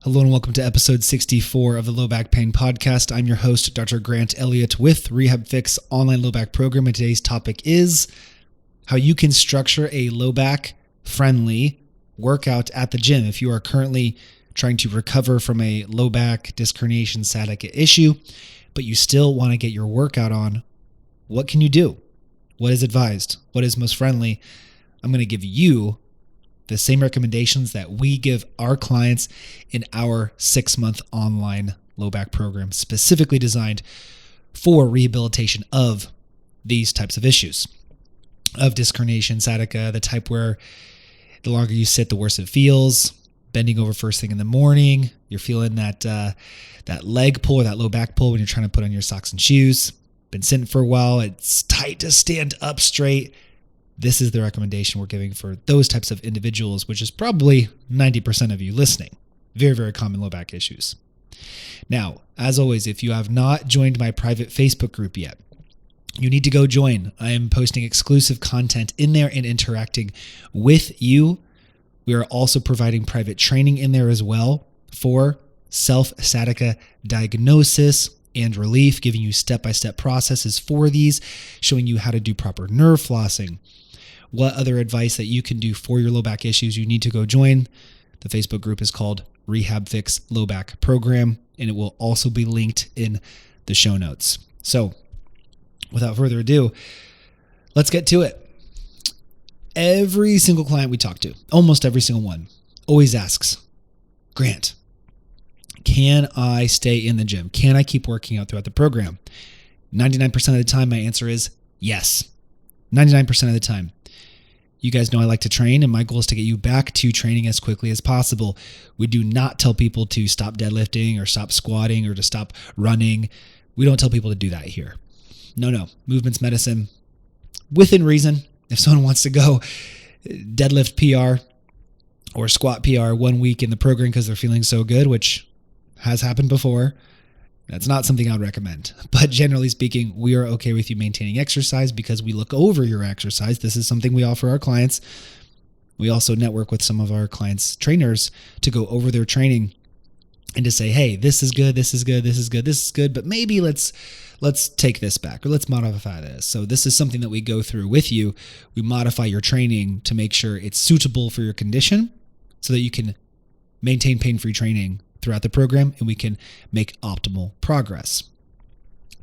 Hello and welcome to episode 64 of the Low Back Pain Podcast. I'm your host, Dr. Grant Elliott with RehabFix online low back program. And today's topic is how you can structure a low back friendly workout at the gym. If you are currently trying to recover from a low back disc herniation sciatica issue, but you still want to get your workout on, what can you do? What is advised? What is most friendly? I'm going to give you the same recommendations that we give our clients in our 6-month online low back program, specifically designed for rehabilitation of these types of issues, of disc herniation, sciatica, the type where the longer you sit, the worse it feels, bending over first thing in the morning, you're feeling that leg pull or that low back pull when you're trying to put on your socks and shoes, been sitting for a while, it's tight to stand up straight. This is the recommendation we're giving for those types of individuals, which is probably 90% of you listening. Very, very common low back issues. Now, as always, if you have not joined my private Facebook group yet, you need to go join. I am posting exclusive content in there and interacting with you. We are also providing private training in there as well for self-sciatica diagnosis and relief, giving you step-by-step processes for these, showing you how to do proper nerve flossing, what other advice that you can do for your low back issues. You need to go join. The Facebook group is called RehabFix Low Back Program, and it will also be linked in the show notes. So without further ado, let's get to it. Every single client we talk to, almost every single one, always asks, Grant, can I stay in the gym? Can I keep working out throughout the program? 99% of the time, my answer is yes. 99% of the time. You guys know I like to train, and my goal is to get you back to training as quickly as possible. We do not tell people to stop deadlifting or stop squatting or to stop running. We don't tell people to do that here. No. Movement's medicine. Within reason, if someone wants to go deadlift PR or squat PR 1 week in the program because they're feeling so good, which has happened before, that's not something I would recommend. But generally speaking, we are okay with you maintaining exercise because we look over your exercise. This is something we offer our clients. We also network with some of our clients' trainers to go over their training and to say, hey, this is good, this is good, this is good, this is good, but maybe let's take this back or let's modify this. So this is something that we go through with you. We modify your training to make sure it's suitable for your condition so that you can maintain pain-free training throughout the program and we can make optimal progress.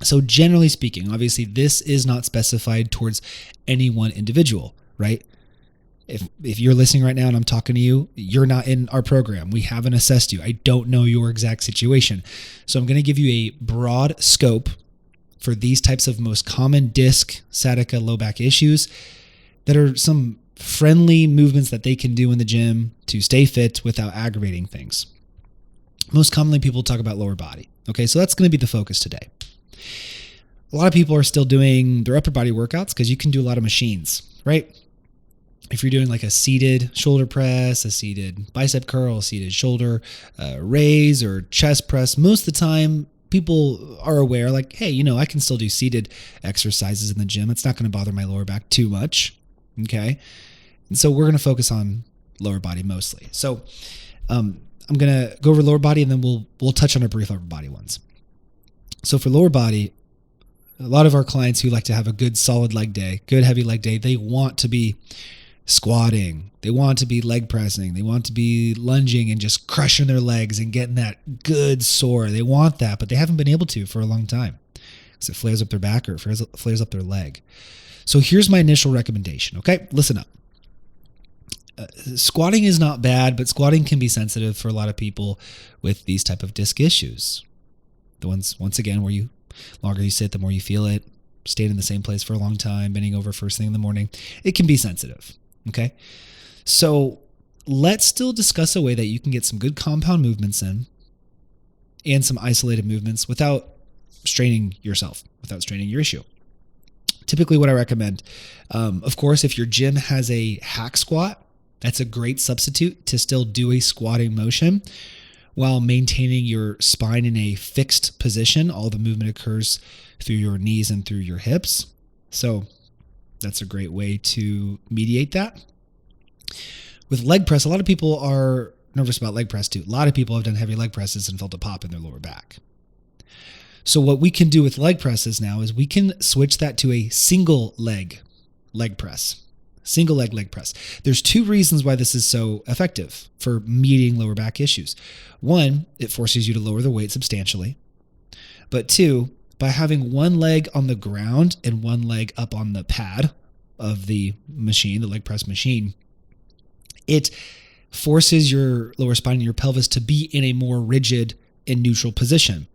So generally speaking, obviously this is not specified towards any one individual, right? If you're listening right now and I'm talking to you, you're not in our program. We haven't assessed you. I don't know your exact situation. So I'm going to give you a broad scope for these types of most common disc, sciatica, low back issues that are some friendly movements that they can do in the gym to stay fit without aggravating things. Most commonly, people talk about lower body. Okay, so that's going to be the focus today. A lot of people are still doing their upper body workouts because you can do a lot of machines, right? If you're doing like a seated shoulder press, a seated bicep curl, a seated shoulder raise, or chest press, most of the time, people are aware like, hey, I can still do seated exercises in the gym. It's not going to bother my lower back too much, okay? And so we're going to focus on lower body mostly. So, I'm going to go over lower body and then we'll touch on our brief upper body ones. So for lower body, a lot of our clients who like to have a good solid leg day, good heavy leg day, they want to be squatting. They want to be leg pressing. They want to be lunging and just crushing their legs and getting that good sore. They want that, but they haven't been able to for a long time because it flares up their back or it flares up their leg. So here's my initial recommendation. Okay, listen up. Squatting is not bad, but squatting can be sensitive for a lot of people with these type of disc issues. The ones, once again, where longer you sit, the more you feel it, staying in the same place for a long time, bending over first thing in the morning, it can be sensitive, okay? So let's still discuss a way that you can get some good compound movements in and some isolated movements without straining yourself, without straining your issue. Typically what I recommend, of course, if your gym has a hack squat, that's a great substitute to still do a squatting motion while maintaining your spine in a fixed position. All the movement occurs through your knees and through your hips. So that's a great way to mediate that. With leg press, a lot of people are nervous about leg press too. A lot of people have done heavy leg presses and felt a pop in their lower back. So what we can do with leg presses now is we can switch that to a single leg press. Single leg press. There's two reasons why this is so effective for meeting lower back issues. One, it forces you to lower the weight substantially. But two, by having one leg on the ground and one leg up on the pad of the machine, the leg press machine, it forces your lower spine and your pelvis to be in a more rigid and neutral position.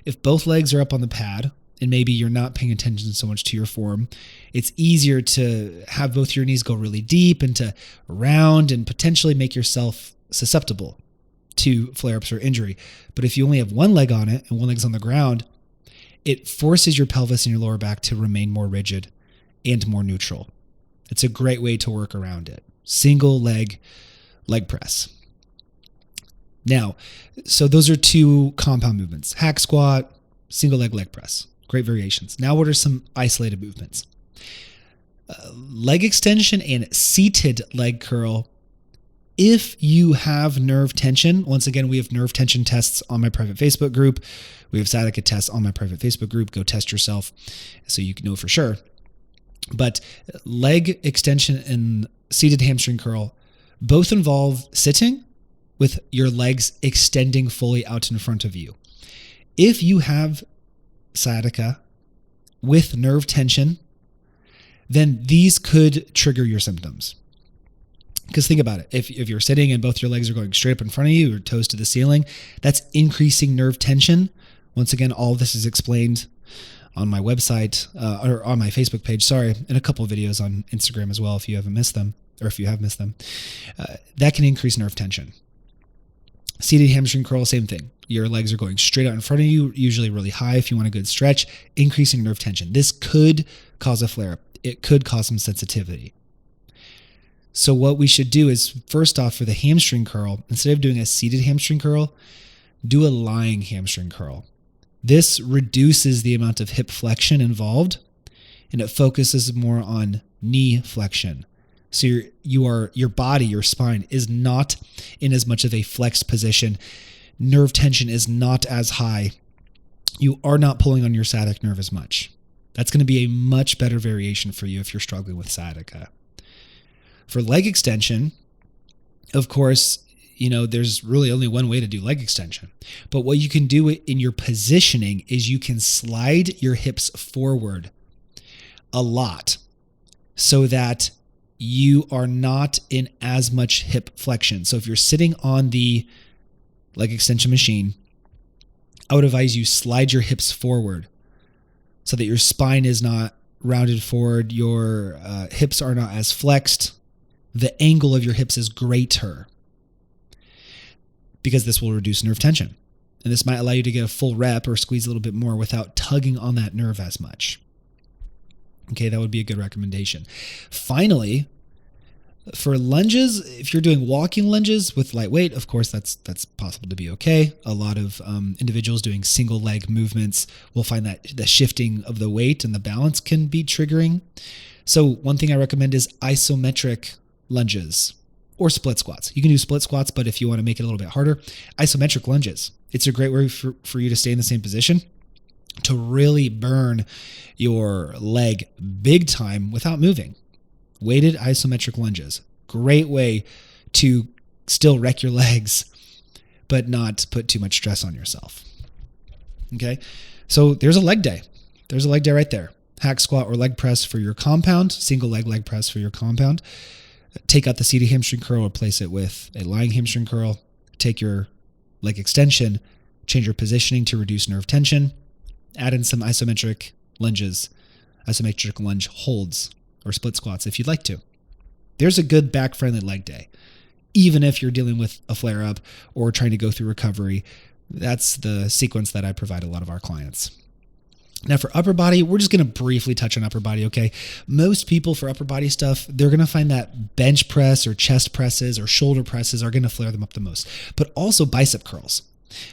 If both legs are up on the pad and maybe you're not paying attention so much to your form, it's easier to have both your knees go really deep and to round and potentially make yourself susceptible to flare-ups or injury. But if you only have one leg on it and one leg's on the ground, it forces your pelvis and your lower back to remain more rigid and more neutral. It's a great way to work around it. Single leg press. Now, so those are two compound movements: hack squat, single leg press. Great variations. Now, what are some isolated movements? Leg extension and seated leg curl. If you have nerve tension, once again, we have nerve tension tests on my private Facebook group. We have sciatica tests on my private Facebook group. Go test yourself so you can know for sure. But leg extension and seated hamstring curl both involve sitting with your legs extending fully out in front of you. If you have sciatica with nerve tension, then these could trigger your symptoms. Because think about it. If you're sitting and both your legs are going straight up in front of you or toes to the ceiling, that's increasing nerve tension. Once again, all of this is explained on my website or on my Facebook page, and a couple of videos on Instagram as well if you haven't missed them, or if you have missed them. That can increase nerve tension. Seated hamstring curl, same thing. Your legs are going straight out in front of you, usually really high if you want a good stretch, increasing nerve tension. This could cause a flare-up. It could cause some sensitivity. So what we should do is, first off, for the hamstring curl, instead of doing a seated hamstring curl, do a lying hamstring curl. This reduces the amount of hip flexion involved, and it focuses more on knee flexion. So your body, your spine is not in as much of a flexed position. Nerve tension is not as high. You are not pulling on your sciatic nerve as much. That's going to be a much better variation for you if you're struggling with sciatica. For leg extension, of course, there's really only one way to do leg extension. But what you can do in your positioning is you can slide your hips forward a lot so that you are not in as much hip flexion. So if you're sitting on the leg extension machine, I would advise you slide your hips forward so that your spine is not rounded forward, your hips are not as flexed, the angle of your hips is greater, because this will reduce nerve tension. And this might allow you to get a full rep or squeeze a little bit more without tugging on that nerve as much. Okay, that would be a good recommendation. Finally, for lunges, if you're doing walking lunges with light weight, of course, that's possible to be okay. A lot of individuals doing single leg movements will find that the shifting of the weight and the balance can be triggering. So one thing I recommend is isometric lunges or split squats. You can do split squats, but if you want to make it a little bit harder, isometric lunges. It's a great way for you to stay in the same position, to really burn your leg big time without moving. Weighted isometric lunges. Great way to still wreck your legs, but not put too much stress on yourself. Okay, so there's a leg day. There's a leg day right there. Hack squat or leg press for your compound, single leg press for your compound. Take out the seated hamstring curl, replace it with a lying hamstring curl. Take your leg extension, change your positioning to reduce nerve tension. Add in some isometric lunges, isometric lunge holds, or split squats if you'd like to. There's a good back-friendly leg day. Even if you're dealing with a flare-up or trying to go through recovery, that's the sequence that I provide a lot of our clients. Now for upper body, we're just going to briefly touch on upper body, okay? Most people for upper body stuff, they're going to find that bench press or chest presses or shoulder presses are going to flare them up the most, but also bicep curls.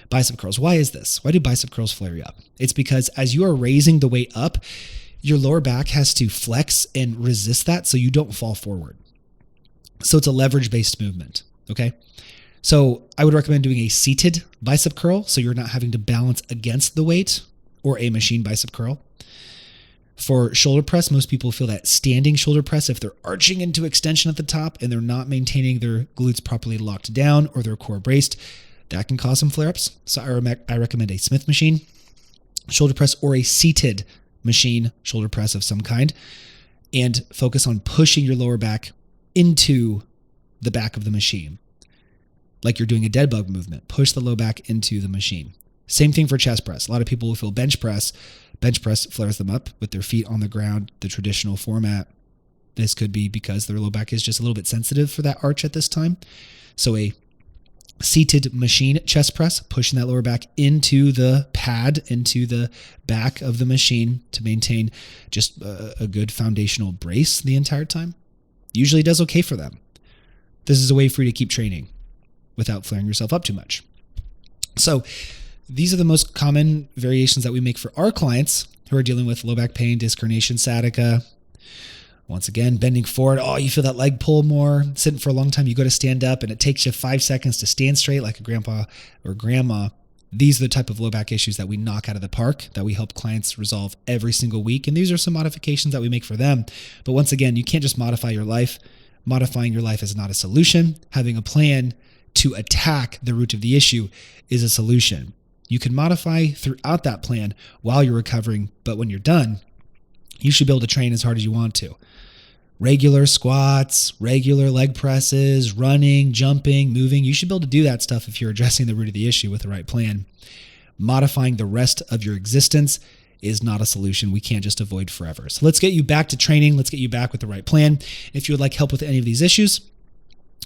Bicep curls. Why is this? Why do bicep curls flare you up? It's because as you are raising the weight up, your lower back has to flex and resist that so you don't fall forward. So it's a leverage-based movement, okay? So I would recommend doing a seated bicep curl so you're not having to balance against the weight, or a machine bicep curl. For shoulder press, most people feel that standing shoulder press, if they're arching into extension at the top and they're not maintaining their glutes properly locked down or their core braced, that can cause some flare-ups. So I recommend a Smith machine shoulder press or a seated machine shoulder press of some kind, and focus on pushing your lower back into the back of the machine. Like you're doing a dead bug movement, push the low back into the machine. Same thing for chest press. A lot of people will feel bench press flares them up with their feet on the ground, the traditional format. This could be because their low back is just a little bit sensitive for that arch at this time. So a seated machine chest press, pushing that lower back into the pad, into the back of the machine to maintain just a good foundational brace the entire time, usually does okay for them. This is a way for you to keep training without flaring yourself up too much. So these are the most common variations that we make for our clients who are dealing with low back pain, disc herniation, sciatica. Once again, bending forward. Oh, you feel that leg pull more. Sitting for a long time, you go to stand up and it takes you 5 seconds to stand straight like a grandpa or grandma. These are the type of low back issues that we knock out of the park, that we help clients resolve every single week. And these are some modifications that we make for them. But once again, you can't just modify your life. Modifying your life is not a solution. Having a plan to attack the root of the issue is a solution. You can modify throughout that plan while you're recovering, but when you're done, you should be able to train as hard as you want to. Regular squats, regular leg presses, running, jumping, moving. You should be able to do that stuff if you're addressing the root of the issue with the right plan. Modifying the rest of your existence is not a solution we can't just avoid forever. So let's get you back to training. Let's get you back with the right plan. If you would like help with any of these issues,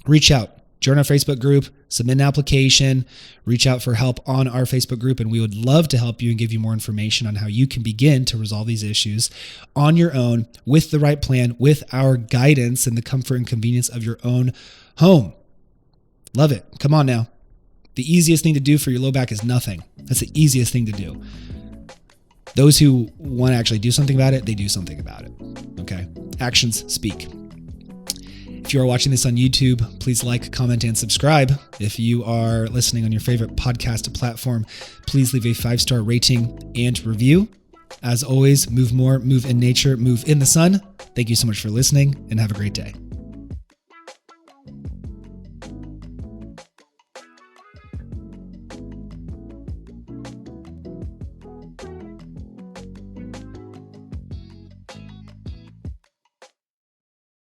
reach out. Join our Facebook group, submit an application, reach out for help on our Facebook group, and we would love to help you and give you more information on how you can begin to resolve these issues on your own with the right plan, with our guidance and the comfort and convenience of your own home. Love it. Come on now. The easiest thing to do for your low back is nothing. That's the easiest thing to do. Those who want to actually do something about it, they do something about it. Okay? Actions speak. If you are watching this on YouTube, please like, comment, and subscribe. If you are listening on your favorite podcast platform, please leave a 5-star rating and review. As always, move more, move in nature, move in the sun. Thank you so much for listening, and have a great day.